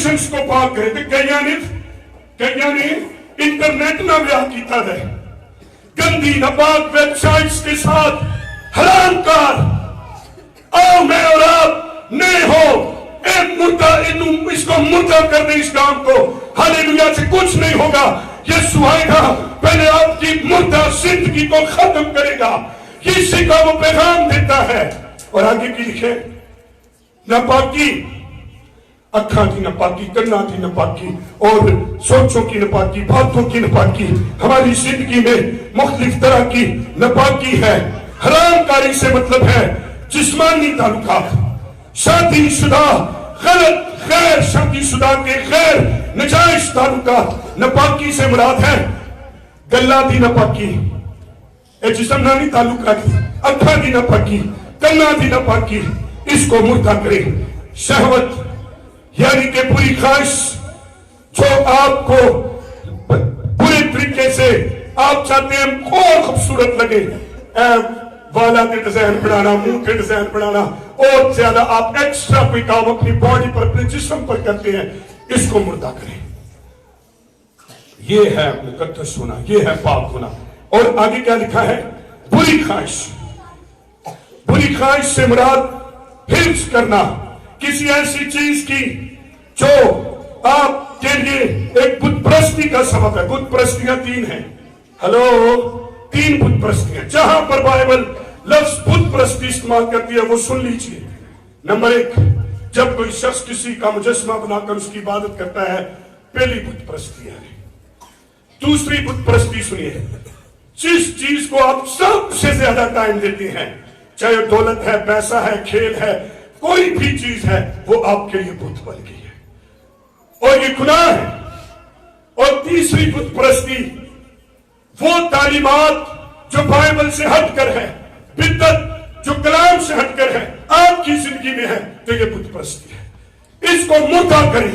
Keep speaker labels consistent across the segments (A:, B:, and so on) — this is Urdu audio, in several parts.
A: ایموشنز کو پاک کرے تے کئیاں نے انٹرنیٹ نہ بیاہ کیتا ہے، گندی ناپاک ویب سائٹس کے ساتھ حرام کار آؤ میں اور آپ نئے ہو اس کو مردہ کر دیں اس کام کو، ہاللیلویا سے کچھ نہیں ہوگا، یسوع آئے گا پہلے آپ کی مردہ زندگی کو ختم کرے گا، اسی کا وہ پیغام دیتا ہے۔ اور آگے کی لکھے ناپاکی اکھاں کی ناپاکی، کناں کی ناپاکی اور سوچوں کی ناپاکی، باتوں کی ناپاکی، ہماری زندگی میں مختلف طرح کی ناپاکی ہے۔ حرام کاری سے مطلب ہے جسمانی تعلقات، شادی شدہ غلط غیر شادی شدہ کے غیر نجائز تعلقات۔ ناپاکی سے مراد ہے گلہ دی ناپاکی، جسمانی تعلقات، اکھاں دی ناپاکی، کناں دی ناپاکی، اس کو مردہ کرے۔ شہوت یعنی کہ بری خواہش جو آپ کو برے طریقے سے آپ چاہتے ہیں اور خوبصورت لگے، والا کے ڈیزائن بنانا، منہ کے ڈیزائن بنانا، اور زیادہ آپ ایکسٹرا کوئی کام اپنی باڈی پر اپنے جسم پر کرتے ہیں، اس کو مردہ کریں۔ یہ ہے مقدس ہونا، یہ ہے پاک ہونا۔ اور آگے کیا لکھا ہے؟ بری خواہش۔ بری خواہش سے مراد حفظ کرنا کسی ایسی چیز کی جو آپ کے لیے ایک بت پرستی کا سبب ہے۔ بت پرستیاں تین ہیں، تین بت پرستیاں، جہاں پر بائبل لفظ بت پرستی استعمال کرتی ہے وہ سن لیجئے۔ نمبر 1، جب کوئی شخص کسی کا مجسمہ بنا کر اس کی عبادت کرتا ہے، پہلی بت پرستی ہے۔ دوسری بت پرستی سنیے، جس چیز کو آپ سب سے زیادہ ٹائم دیتے ہیں، چاہے دولت ہے، پیسہ ہے، کھیل ہے، کوئی بھی چیز ہے، وہ آپ کے لیے بت بن گئی ہے اور یہ گناہ ہے۔ اور تیسری بت پرستی وہ تعلیمات جو بائبل سے ہٹ کر ہے، بدعت جو کلام سے ہٹ کر ہے، آپ کی زندگی میں ہے، تو یہ بت پرستی ہے۔ اس کو مردہ کریں۔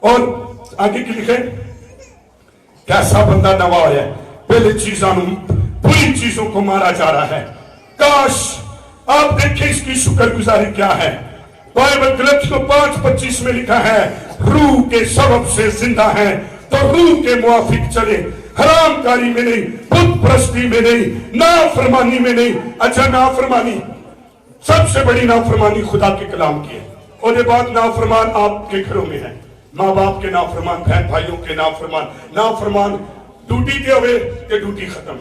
A: اور آگے کی لکھیں، کیسا بندہ نوا ہے، پہلے بری چیزوں کو مارا جا رہا ہے۔ کاش آپ دیکھیں اس کی شکر گزاری کیا ہے۔ بائبل گلتیوں 5:25 میں لکھا ہے، روح کے سبب سے زندہ ہیں تو روح کے موافق چلے، حرام کاری میں نہیں، بت پرستی میں نہیں، نافرمانی میں نہیں۔ اچھا، نافرمانی سب سے بڑی نافرمانی خدا کے کلام کی ہے، اور یہ بات نافرمان آپ کے گھروں میں ہے، ماں باپ کے نافرمان، بہن بھائیوں کے نافرمان ڈیوٹی دے ہوئے کہ ڈیوٹی ختم،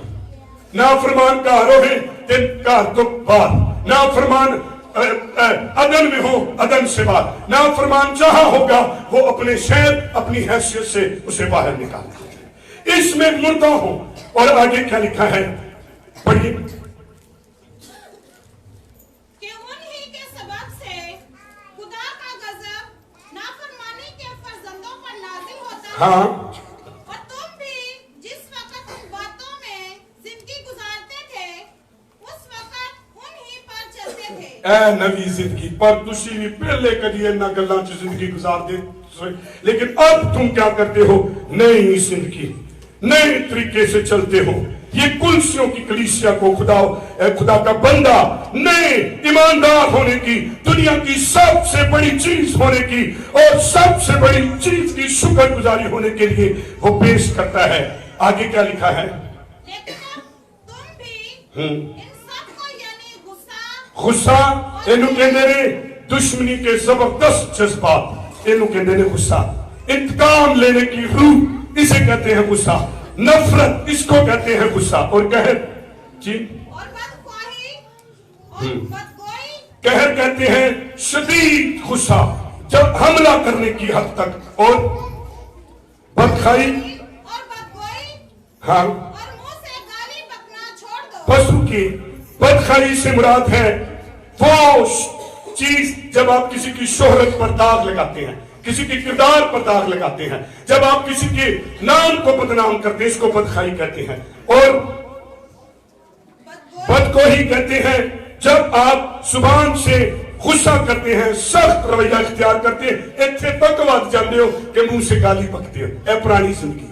A: نافرمان گھر ہوئے کہ گھر تو باہر، نافرمان عدن میں ہو، عدن سے باہر، نافرمان جہاں ہوگا وہ اپنے شہر اپنی حیثیت سے اسے باہر نکالتا ہے۔ اس میں مردہ ہو۔ اور آگے کیا لکھا ہے پڑھیے،
B: کہ انہی کے سبب سے خدا کا غضب نافرمانی کے فرزندوں پر نازل ہوتا ہے۔
A: ہاں،
B: اور تم بھی جس وقت ان باتوں میں زندگی گزارتے تھے، اس وقت انہی پر چلتے تھے۔
A: اے نوی زندگی پر تسی بھی پہلے کدی انہاں گلاں چ زندگی گزار دے، لیکن اب تم کیا کرتے ہو؟ نئی زندگی، نئے طریقے سے چلتے ہو۔ یہ کلسیوں کی کلیسیا کو خدا کا بندہ نئے ایماندار ہونے کی، دنیا کی سب سے بڑی چیز ہونے کی اور سب سے بڑی چیز کی شکر گزاری ہونے کے لیے وہ پیش کرتا ہے۔ آگے کیا لکھا ہے؟
B: لیکن اب تم بھی ان سب کو یعنی
A: غصہ انہوں کہنے نے دشمنی کے زبردست جذبات، انہوں کہنے نے غصہ، انتقام لینے کی روح، اسے کہتے ہیں غصہ، نفرت اس کو کہتے ہیں غصہ، اور قہر، جی،
B: اور بدخواہی،
A: قہر کہتے ہیں شدید غصہ جب حملہ کرنے کی حد تک، اور بدخواہی،
B: اور بدگوئی،
A: ہاں،
B: اور منہ سے گالی بکنا چھوڑ دو۔
A: بس رکیے، بدخواہی سے مراد ہے وہ چیز جب آپ کسی کی شہرت پر داغ لگاتے ہیں، کسی کی کردار پر داغ لگاتے ہیں، جب آپ کسی کے نام کو بدنام کرتے ہیں، اس کو بدخواہی کہتے ہیں۔ اور بدگوئی کہتے ہیں جب آپ زبان سے غصہ کرتے ہیں، سخت رویہ اختیار کرتے ہیں، اتنے تک بات جانتے ہو کہ منہ سے گالی بکتے ہو۔ اے پرانی زندگی،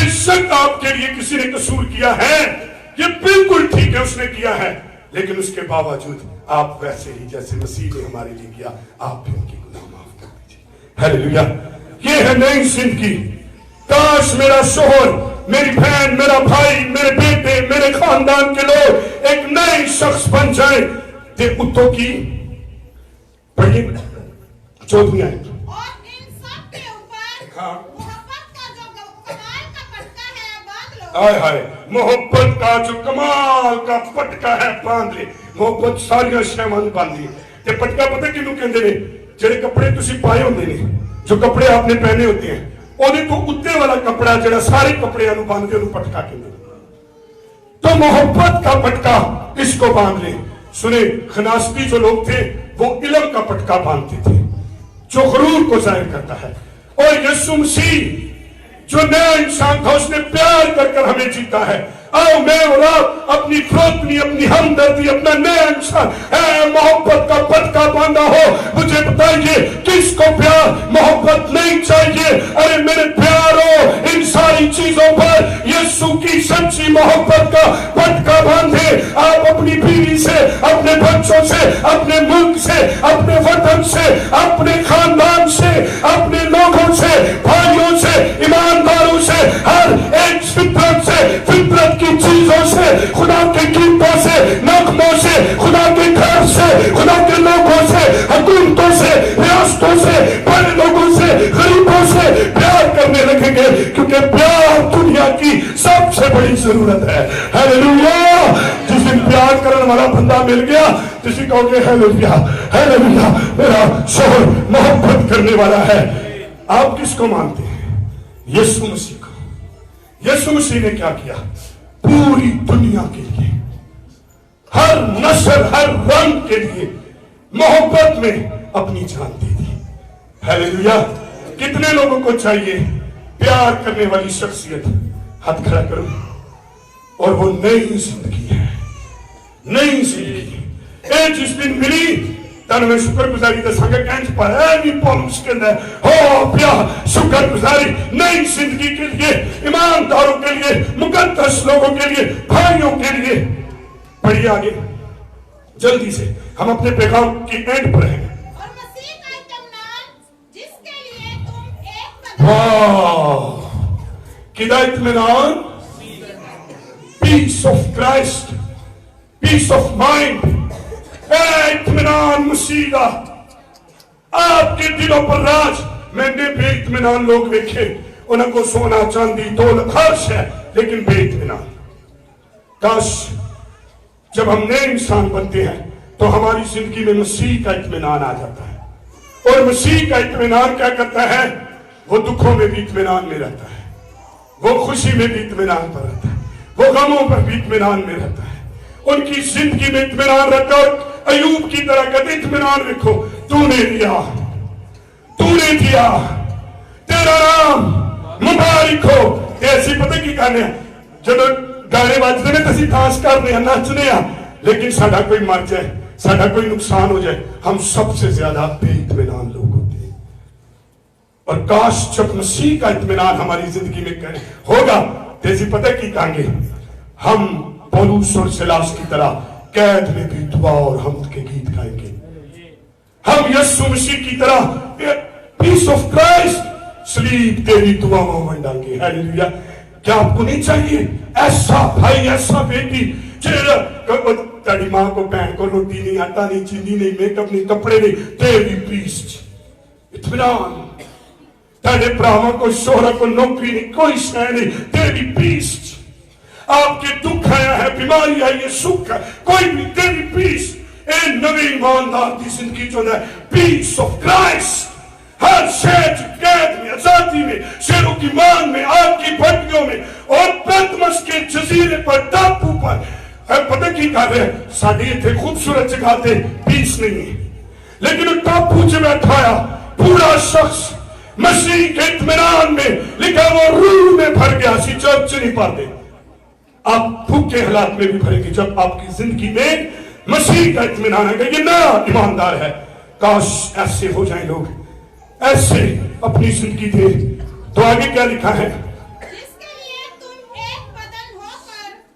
A: بے شک آپ کے لیے کسی نے قصور کیا ہے، یہ بالکل ٹھیک ہے اس نے کیا ہے، لیکن اس کے باوجود آپ ویسے ہی جیسے مسیح نے ہمارے لیے کیا، آپ بھی ان کی گناہ معاف کر دیجیے۔ ہاللیلویہ، یہ ہے نئی زندگی۔ کاش میرا شوہر، میری بہن، میرا بھائی، میرے بیٹے، میرے خاندان کے لوگ ایک نئے شخص بن جائیں۔ اتوں کی پڑھیے 14 آیت۔
B: اور ان سب کے اوپر محبت کا جو کمال کا پٹکا ہے باندھ لو۔
A: آئے ہائے، محبت کا جو کمال کا پٹکا ہے باندھ لے۔ محبت ساری شیمان باندھ لی تے پٹکا پتہ کینوں کہندے نے؟ جڑے کپڑے تسی پائے ہوندے نے، جو کپڑے آپ نے پہنے ہوتے ہیں، اونے تو اتے والا کپڑا جڑا سارے کپڑیاں نوں باندھ کے اونوں پٹکا کہندے نے۔ تو محبت کا پٹکا اس کو باندھ لے۔ سنے، خناستی جو لوگ تھے وہ علم کا پٹکا باندھتے تھے جو غرور کو ظاہر کرتا ہے، اور یسوع مسیح جو نیا انسان تھا اس نے پیار کر کر ہمیں جیتا ہے۔ آؤ میں اور آپ اپنی فروتنی، اپنی ہمدردی، اپنا نیا انسان اے محبت کا پٹکا باندھا ہو۔ مجھے بتائیے کس کو پیار محبت نہیں چاہیے؟ ارے میرے پیارو، ان ساری چیزوں پر یسوع کی سچی محبت کا پٹکا باندھے۔ آپ اپنی بیوی سے، اپنے بچوں سے، اپنے ملک سے، اپنے وطن سے، اپنے خاندان سے، اپنے لوگوں سے، بھائیوں سے، ایمانداروں سے، ہر ایک فطرت سے، فطرت کی چیزوں سے، خدا کے گیتوں سے، نغموں سے، خدا کے گھر سے، خدا کے لوگوں سے، حکومتوں سے، ریاستوں سے، بڑے لوگوں سے، غریبوں سے پیار کرنے لگیں گے، کیونکہ پیار دنیا کی سب سے بڑی ضرورت ہے۔ ہاللیلویہ، جس دن پیار کرنے والا بندہ مل گیا کسی کہو گے ہاللیلویہ، ہاللیلویہ، میرا شوہر محبت کرنے والا ہے۔ آپ کس کو مانتے ہیں؟ یسوع مسیح کو۔ یسوع مسیح نے کیا کیا؟ پوری دنیا کے لیے، ہر نسل، ہر رنگ کے لیے محبت میں اپنی جان دے دی۔ ہاللیلویہ، کتنے لوگوں کو چاہیے پیار کرنے والی شخصیت؟ ہاتھ کھڑا کرو۔ اور وہ نئی زندگی ہے، نئی زندگی۔ اے جس دن ملی تن میں شکر گزاری دے سانگے کینچ پر ایمی پولوس کے اندر ہو پیا شکر گزاری نئی زندگی کے لیے، ایمانداروں کے لیے، مقدس لوگوں کے لیے، بھائیوں کے لیے۔ پڑھیے آگے جلدی سے، ہم اپنے پیغام کی اینڈ پر ہیں۔
B: اور مسیح کا اطمینان جس کے لیے تم ایک بدن
A: کدا اطمینان؟ Peace of Christ, peace of mind, اے اطمینان مسیح کا آپ کے دلوں پر راج۔ میں نے بے اطمینان لوگ دیکھے، انہوں کو سونا چاندی دولت ہر شے، لیکن بے اطمینان۔ کاش جب ہم نئے انسان بنتے ہیں تو ہماری زندگی میں مسیح کا اطمینان آ جاتا ہے۔ اور مسیح کا اطمینان کیا کرتا ہے؟ وہ دکھوں میں بھی اطمینان میں رہتا ہے، وہ خوشی میں بھی اطمینان پر رہتا ہے، وہ غموں پر بھی اطمینان میں رہتا ہے، ان کی زندگی میں اطمینان رہتا ہے۔ ایوب کی طرح کہتے اطمینان رکھو، تو نے دیا، تو نے دیا، تیرا نام مبارک ہو۔ ایسی پتہ کی کہنے ہیں جب گانے باجنے میں تسی ڈانس کرنے ہیں، نچنے ہیں، لیکن ساڈا کوئی مر جائے، ساڈا کوئی نقصان ہو جائے، ہم سب سے زیادہ بے اطمینان لوگ ہوتے ہیں۔ اور کاش جب مسیح کا اطمینان ہماری زندگی میں ہوگا تو ایسی پتہ کی کہیں گے، ہم پولوس اور سلاس کی طرح قید میں بھی دعا اور حمد کے گیت گائیں گے۔ ہم یسوع مسیح کی طرح پیس آف کرائسٹ سلیپ تیری دعاؤں میں ڈال گے۔ ہاللیلویہ، کیا آپ کو نہیں چاہیے ایسا بھائی، ایسا بیٹی تیری ماں کو بہن کو روٹی نہیں، آٹا نہیں، چینی نہیں، میک اپ نہیں، کپڑے نہیں، تیری پیس اطمینان۔ تیرے براہموں کو شوہر کو نوکری نہیں، کوئی شے نہیں، تیری پیس۔ آپ کے دکھ آیا ہے، بیماری آئی ہے، سکھ ہے، کوئی بھی تیری پیس۔ اے نوی ایماندار کی زندگی جو ہے پیس آف کرائسٹ۔ ہر شہر قید میں، آزادی میں، شیروں کی مان میں، آگ کی بھٹیوں میں، اور پتمس کے جزیرے پر، ٹاپو پر پتہ کی کہہ رہے ہیں ساڑھے تھے خوبصورت جگہ تھے، پیس نہیں ہے، لیکن وہ ٹاپو جو بیٹھایا پورا شخص مسیح کے اطمینان میں لکھا وہ روح میں بھر گیا۔ سی چرچ نہیں پاتے، آپ بھوکے حالات میں بھی بھریں گے جب آپ کی زندگی میں مسیح کا اطمینان ہے کہ یہ نیا ایماندار ہے۔ کاش ایسے ہو جائیں لوگ، ایسے اپنی زندگی دے۔ تو آگے کیا لکھا ہے؟
B: جس کے لیے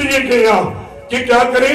A: لیے گیا کہ کیا کریں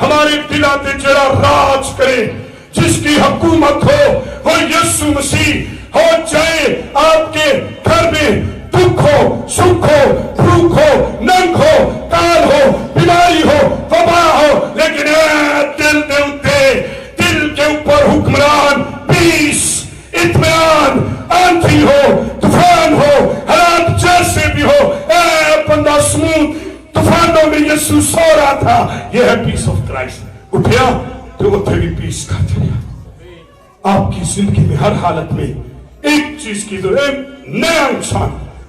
A: ہمارے دلوں پہ جڑا راج کرے جس کی حکومت ہو وہ یسوع مسیح ہو چاہے آپ کے گھر میں دکھ ہو سکھ ہو بھوک ہو ننگ ہو کال ہو بیماری ہو وبا ہو لیکن دل دے اتے دل کے اوپر حکمران پیس اطمینان آندھی ہو طوفان ہو حالات جیسے بھی ہو اے بندہ سموت طوفانوں میں یسوع سو رہا تھا یہ ہے پیس آف کرائسٹ اٹھیا تو اتنے بھی پیس کا چلیا آپ کی زندگی میں ہر حالت میں ایک چیز کی ضرورت نیا انسان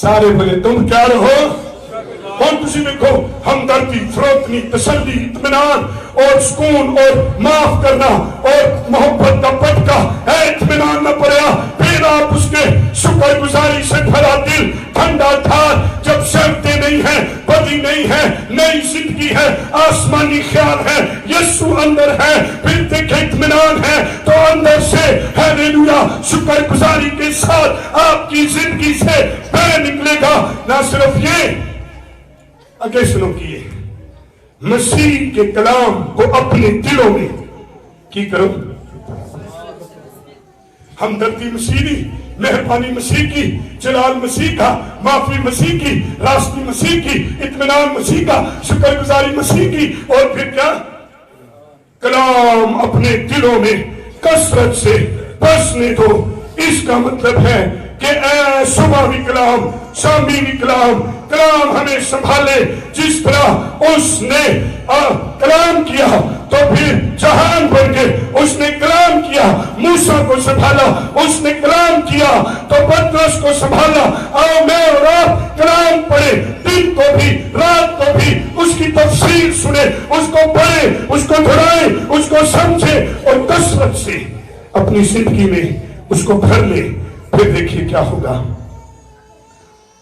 A: سارے بولے تم کیا رہو اور تسی میں کہو ہمدردی فروتنی تسلی اطمینان اور سکون اور معاف کرنا اور محبت کا پٹکا ہے اطمینان نہ پڑیا پھر آپ اس کے شکر گزاری سے بھرا دل ٹھنڈا تھار جب سہتے نہیں ہیں بدی نہیں ہے نئی زندگی ہے آسمانی خیال ہے یسوع اندر ہے پھر دیکھیں اطمینان ہے تو اندر سے ہیلیلویا شکر گزاری کے ساتھ آپ کی زندگی سے بہ نکلے گا نہ صرف یہ آگے سنو کیے مسیح کے کلام کو اپنے دلوں میں کی کرو ہمدردی مسیح کی مہربانی مسیح کی جلال مسیح کا معافی مسیح کی راستی مسیح کی اطمینان مسیح کا شکر گزاری مسیح کی اور پھر کیا کلام اپنے دلوں میں کثرت سے بسنے دو اس کا مطلب ہے کہ اے صبح بھی کلام شامی بھی کلام کلام ہمیں سنبھالے جس طرح اس نے کلام کیا تو پھر جہان بن گئے اس نے کلام کیا موسیٰ کو سنبھالا اس نے کلام کیا تو پترس کو سنبھالا آؤ میں اور آپ کلام پڑھے دن کو بھی رات کو بھی اس کی تفسیر سنے اس کو پڑھے اس کو دھڑائے اس کو سمجھے اور کثرت سے اپنی زندگی میں اس کو بھر لے پھر دیکھیے کیا ہوگا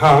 A: ہاں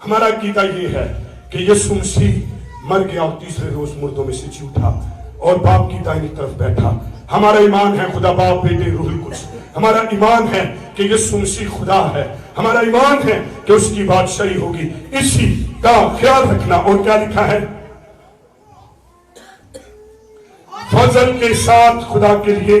A: ہمارا عقیدہ یہ ہے کہ یسوع مسیح مر گیا اور تیسرے روز مردوں میں سے جی اٹھا اور باپ کی دائیں طرف بیٹھا ہمارا ایمان ہے خدا باپ بیٹے روح القدس ہمارا ایمان ہے کہ یسوع مسیح خدا ہے ہمارا ایمان ہے کہ اس کی بادشاہی ہوگی اسی کا خیال رکھنا اور کیا لکھا ہے فضل کے ساتھ خدا کے لیے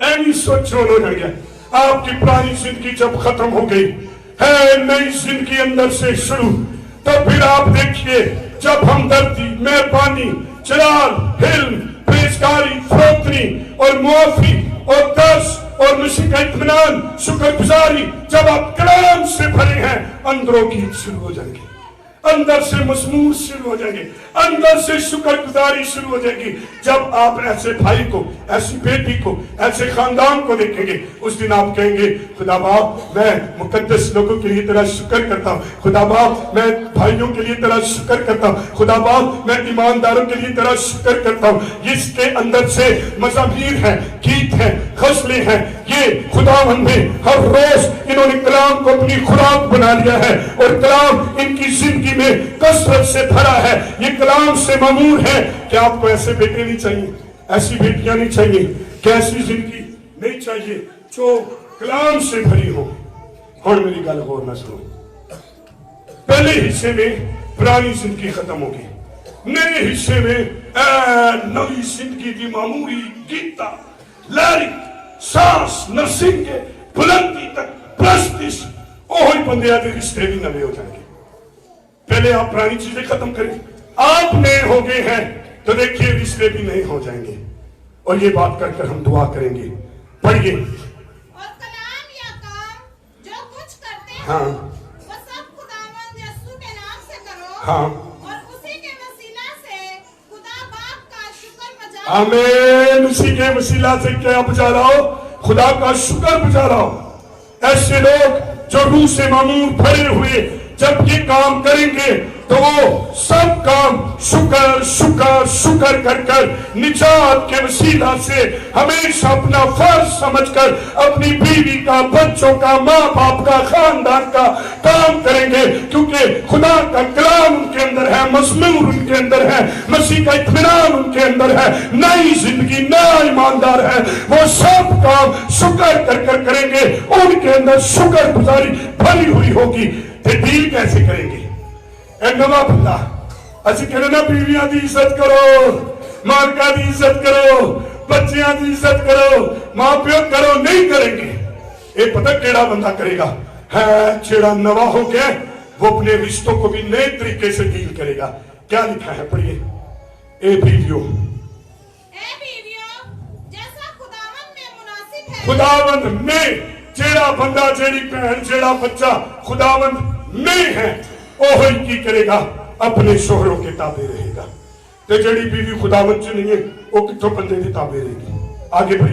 A: ایمی سوچون ہو جائیں گیا آپ کی پرانی زندگی جب ختم ہو گئی ہے نئی زندگی اندر سے شروع تب پھر آپ دیکھئے جب ہمدردی مہربانی جلال حلم پریزگاری فروتنی اور معافی اور درس اور مسیح کا اطمینان شکر گزاری جب آپ کلام سے بھرے ہیں اندروں کی شروع ہو جائیں گے اندر سے مضمور شروع ہو جائیں گے اندر سے شکر گزاری شروع ہو جائے گی جب آپ ایسے بھائی کو ایسی بیٹی کو ایسے خاندان کو دیکھیں گے اس دن آپ کہیں گے خدا باپ میں مقدس لوگوں کے لیے تیرا شکر کرتا ہوں خدا باپ میں بھائیوں کے لیے تیرا شکر کرتا ہوں خدا باپ میں ایمانداروں کے لیے تیرا شکر کرتا ہوں اس کے اندر سے مزامیر ہیں گیت ہیں غزلیں ہیں یہ خداوند نے ہر روز انہوں نے کلام کو اپنی خوراک بنا لیا ہے اور کلام ان کی زندگی میں کثرت سے بھرا ہے یہ کلام سے مامور ہے کہ آپ کو ایسے بیٹے نہیں چاہیے ایسی بیٹیاں نہیں چاہیے کہ ایسی زندگی نہیں چاہیے جو کلام سے بھری ہو اور میری گل غور نہ سنو پہلے حصے میں پرانی زندگی ختم ہوگی نئے حصے میں نئی زندگی کی معمولی گیتا لاری سانس نرسنگ بلندی تک پرستش اوہی بندے آتے رشتے بھی نئے ہو جائیں گے پہلے آپ پرانی چیزیں ختم کریں آپ نئے ہو گئے ہیں تو دیکھیے رشتے بھی نئے ہو جائیں گے اور یہ بات کر کر ہم دعا کریں گے پڑھیے
B: اور کلام یا کام جو کچھ کرتے ہیں
A: ہاں
B: وہ سب خداوند یسوع کے نام سے کرو
A: ہاں
B: اور اسی کے وسیلہ سے خدا باپ کا شکر بجاؤ
A: آمین اسی کے وسیلہ سے کیا بجا رہا ہو خدا کا شکر بجا رہا ہو ایسے لوگ جو روح سے معمور بھرے ہوئے جب یہ کام کریں گے تو وہ سب کام شکر شکر شکر کر کر نجات کے وسیلہ سے ہمیشہ اپنا فرض سمجھ کر اپنی بیوی کا، بچوں کا، ماں باپ کا، خاندان کا کام کریں گے، کیونکہ خدا کا کلام ان کے اندر ہے، مزمور ان کے اندر ہے، مسیح کا اطمینان ان کے اندر ہے، نئی زندگی، نیا ایماندار ہے، وہ سب کام شکر کر کر کریں گے، ان کے اندر شکر گزاری بھری ہوئی ہوگی۔ پھر ڈیل کیسے کریں گے؟ اے نواں بندہ اسی کہنے نا بیویاں دی عزت کرو، مالکہ دی عزت کرو، بچیاں دی عزت کرو، ماں پیو کرو، نہیں کریں گے۔ اے پتہ کیڑا بندہ کرے گا؟ ہے چھڑا نواں ہو کے وہ اپنے رشتوں کو بھی نئے طریقے سے ڈیل کرے گا۔ کیا لکھا ہے پڑھیے؟ اے بیویوں
B: جیسا خداوند میں مناسب ہے،
A: خداوند میں، جیڑا بندہ، جیڑی بہن، جیڑا بچہ خداوند میں ہے، اوہی کی کرے گا؟ اپنے شوہروں کے تابع رہے گا۔ تے جیڑی بیوی خداوند چ نہیں ہے وہ کتوں بندے کے تابع رہے گی؟ آگے بڑھی